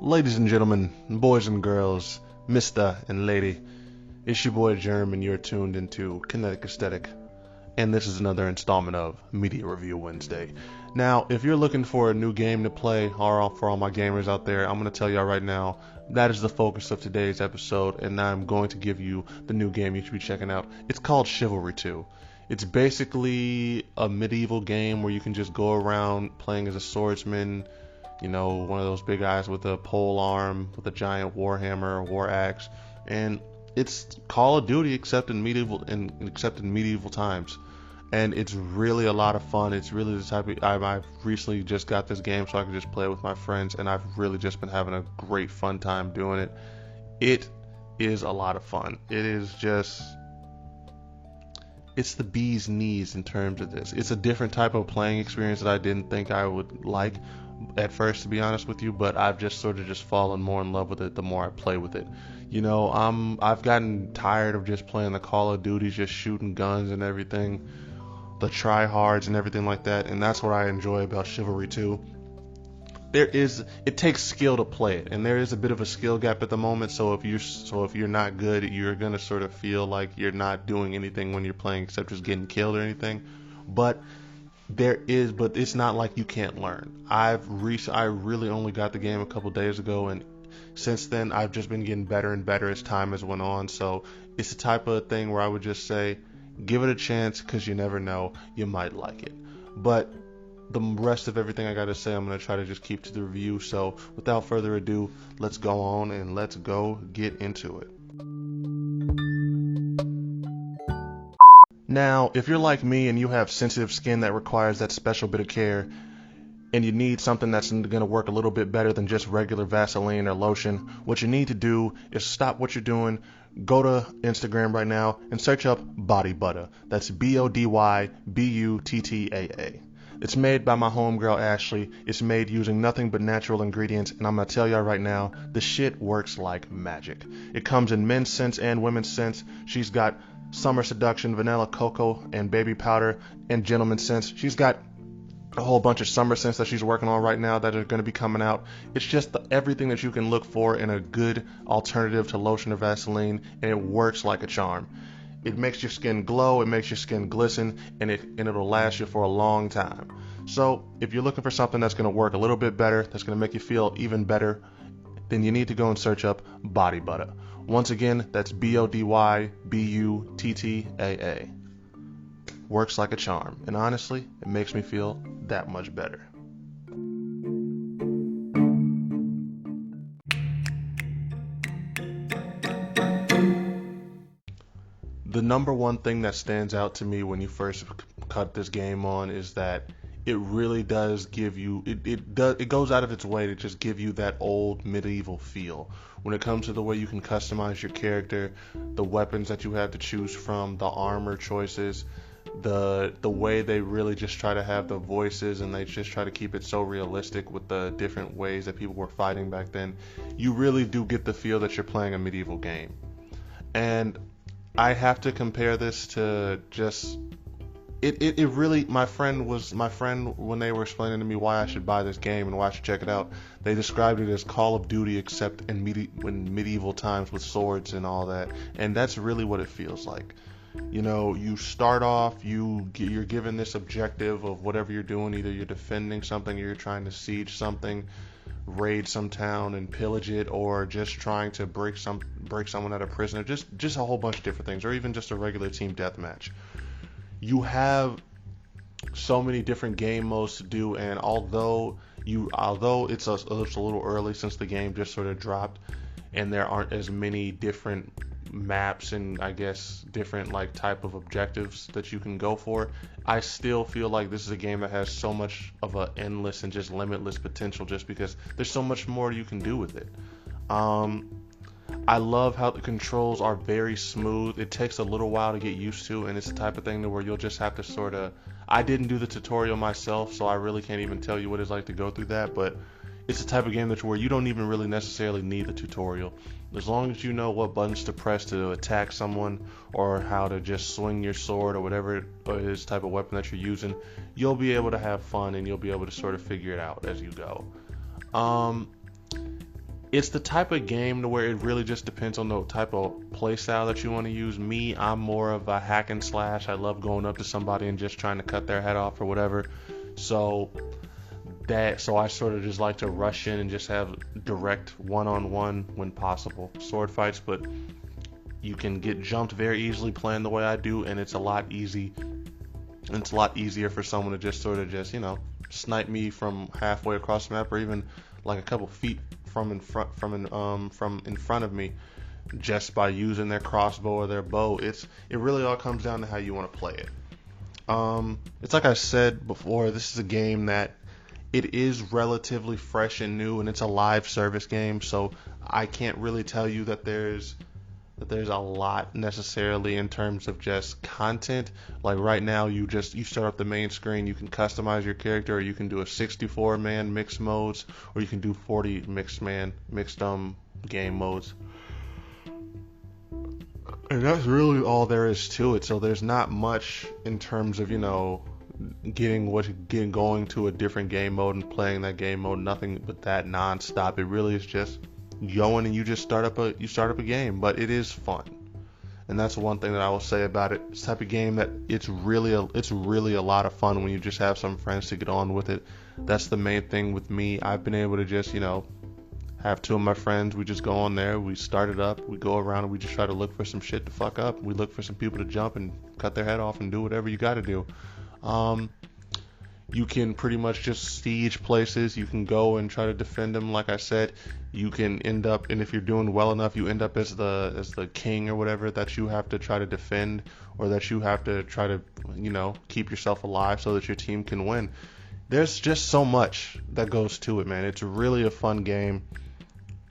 Ladies and gentlemen, boys and girls, Mr. and Lady, it's your boy Germ and you're tuned into Kinetic Aesthetic, and this is another installment of Media Review Wednesday. Now, if you're looking for a new game to play, or for all my gamers out there, I'm going to tell y'all right now, that is the focus of today's episode, and I'm going to give you the new game you should be checking out. It's called Chivalry 2. It's basically a medieval game where you can just go around playing as a swordsman, you know, one of those big guys with a pole arm, with a giant warhammer or war axe, and it's Call of Duty except in medieval times, and it's really a lot of fun. It's really the type of I've recently just got this game so I can just play it with my friends, and I've really just been having a great fun time doing it. It is a lot of fun. It's the bee's knees in terms of this. It's a different type of playing experience that I didn't think I would like at first, to be honest with you, but I've just sort of just fallen more in love with it the more I play with it. You know, I've gotten tired of just playing the Call of Duty, just shooting guns and everything, the tryhards and everything like that, and that's what I enjoy about Chivalry 2. It takes skill to play it, and there is a bit of a skill gap at the moment, so if you're not good, you're gonna sort of feel like you're not doing anything when you're playing except just getting killed or anything. But it's not like you can't learn. I really only got the game a couple days ago, and since then I've just been getting better and better as time has went on. So it's the type of thing where I would just say, give it a chance, because you never know, you might like it. But the rest of everything I got to say, I'm going to try to just keep to the review. So without further ado, let's go on and let's go get into it. Now, if you're like me and you have sensitive skin that requires that special bit of care, and you need something that's going to work a little bit better than just regular Vaseline or lotion, what you need to do is stop what you're doing, go to Instagram right now, and search up Body Butter. That's BODYBUTTAA. It's made by my homegirl Ashley. It's made using nothing but natural ingredients, and I'm going to tell y'all right now, the shit works like magic. It comes in men's scents and women's scents. She's got Summer Seduction, Vanilla Cocoa, and Baby Powder, and Gentleman Scents. She's got a whole bunch of summer scents that she's working on right now that are going to be coming out. It's just everything that you can look for in a good alternative to lotion or Vaseline, and it works like a charm. It makes your skin glow, it makes your skin glisten, and it'll last you for a long time. So if you're looking for something that's going to work a little bit better, that's going to make you feel even better, then you need to go and search up Body Butter. Once again, that's BODYBUTTAA. Works like a charm, and honestly, it makes me feel that much better. The number one thing that stands out to me when you first cut this game on is that it really does give you, it goes out of its way to just give you that old medieval feel. When it comes to the way you can customize your character, the weapons that you have to choose from, the armor choices, the way they really just try to have the voices, and they just try to keep it so realistic with the different ways that people were fighting back then, you really do get the feel that you're playing a medieval game. And I have to compare this to just it really, my friend when they were explaining to me why I should buy this game and why I should check it out, they described it as Call of Duty except in medieval times with swords and all that, and that's really what it feels like. You know, you start off, you're given this objective of whatever you're doing. Either you're defending something, or you're trying to siege something, raid some town and pillage it, or just trying to break someone out of prison, or just a whole bunch of different things, or even just a regular team deathmatch. You have so many different game modes to do, and although it's a little early since the game just sort of dropped, and there aren't as many different maps and I guess different like type of objectives that you can go for, I still feel like this is a game that has so much of a endless and just limitless potential, just because there's so much more you can do with it. I love how the controls are very smooth. It takes a little while to get used to, and it's the type of thing to where you'll just have to sort of, I didn't do the tutorial myself, so I really can't even tell you what it's like to go through that, but it's the type of game where you don't even really necessarily need the tutorial. As long as you know what buttons to press to attack someone, or how to just swing your sword, or whatever it is type of weapon that you're using, you'll be able to have fun, and you'll be able to sort of figure it out as you go. it's the type of game to where it really just depends on the type of play style that you want to use. Me, I'm more of a hack and slash. I love going up to somebody and just trying to cut their head off or whatever. So I sort of just like to rush in and just have direct one-on-one when possible sword fights, but you can get jumped very easily playing the way I do, and it's a lot easier for someone to just sort of just, snipe me from halfway across the map, or even like a couple feet from in front of me, just by using their crossbow or their bow. It really all comes down to how you want to play it. It's like I said before, this is a game that it is relatively fresh and new, and it's a live service game, so I can't really tell you that there's a lot necessarily in terms of just content. Like right now, you start up the main screen, you can customize your character, or you can do a 64-man mixed modes, or you can do 40 mixed game modes. And that's really all there is to it. So there's not much in terms of, getting going to a different game mode and playing that game mode. Nothing but that nonstop. It really is just going and you just start up a game, but it is fun. And that's one thing that I will say about it. It's the type of game that it's really a lot of fun when you just have some friends to get on with it. That's the main thing with me. I've been able to just, have two of my friends. We just go on there, we start it up, we go around and we just try to look for some shit to fuck up. We look for some people to jump and cut their head off and do whatever you gotta do. You can pretty much just siege places. You can go and try to defend them. Like I said, you can end up, and if you're doing well enough, you end up as the king or whatever that you have to try to defend, or that you have to try to, keep yourself alive so that your team can win. There's just so much that goes to it, man. It's really a fun game.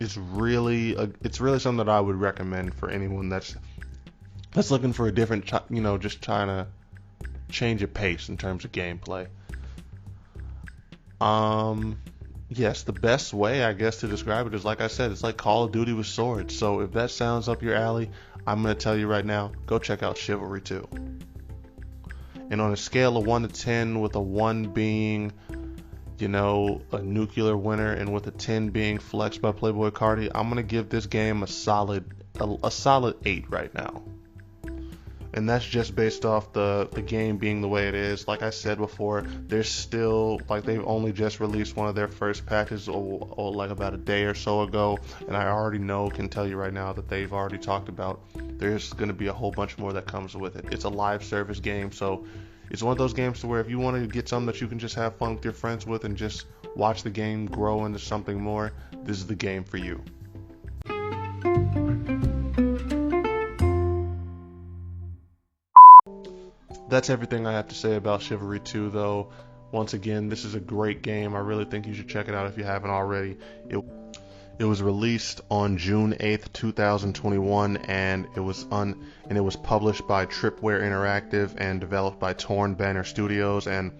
It's really something that I would recommend for anyone that's looking for a different, just trying to change of pace in terms of gameplay. Yes, the best way, I guess, to describe it is, like I said, it's like Call of Duty with swords. So if that sounds up your alley, I'm going to tell you right now, go check out Chivalry 2. And on a scale of 1 to 10, with a 1 being, a nuclear winner, and with a 10 being flexed by Playboy Cardi, I'm going to give this game a solid 8 right now. And that's just based off the game being the way it is. Like I said before, there's still, they've only just released one of their first patches or like about a day or so ago, and I already can tell you right now that they've already talked about there's going to be a whole bunch more that comes with it. It's a live service game, so it's one of those games to where if you want to get something that you can just have fun with your friends with and just watch the game grow into something more, this is the game for you. That's everything I have to say about Chivalry 2, though. Once again, this is a great game. I really think you should check it out if you haven't already. It was released on June 8th, 2021, and it was published by Tripwire Interactive and developed by Torn Banner Studios, and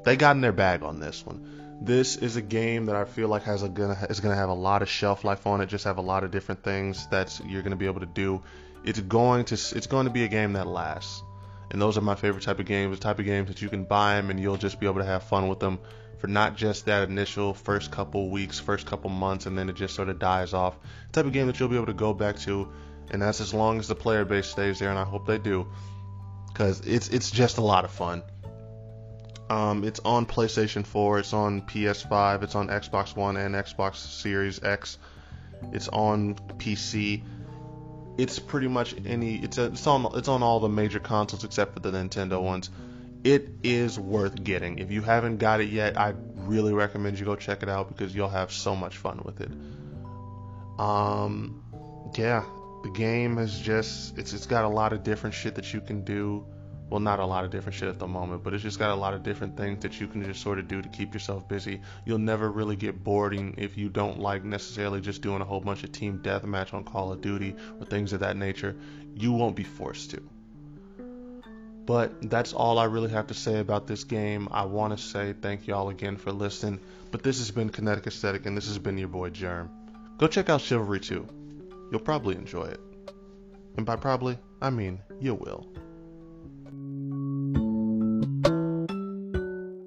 they got in their bag on this one. This is a game that I feel like is gonna have a lot of shelf life on it. Just have a lot of different things that you're gonna be able to do. It's going to be a game that lasts. And those are my favorite type of games, the type of games that you can buy them and you'll just be able to have fun with them for not just that initial first couple weeks, first couple months, and then it just sort of dies off. The type of game that you'll be able to go back to, and that's as long as the player base stays there, and I hope they do, because it's just a lot of fun. It's on PlayStation 4, it's on PS5, it's on Xbox One and Xbox Series X, it's on PC. It's pretty much it's on all the major consoles except for the Nintendo ones. It is worth getting. If you haven't got it yet, I really recommend you go check it out because you'll have so much fun with it. Yeah, the game is just it's got a lot of different shit that you can do. Well, not a lot of different shit at the moment, but it's just got a lot of different things that you can just sort of do to keep yourself busy. You'll never really get bored if you don't like necessarily just doing a whole bunch of team deathmatch on Call of Duty or things of that nature. You won't be forced to. But that's all I really have to say about this game. I want to say thank y'all again for listening. But this has been Kinetic Aesthetic, and this has been your boy Germ. Go check out Chivalry 2. You'll probably enjoy it. And by probably, I mean you will.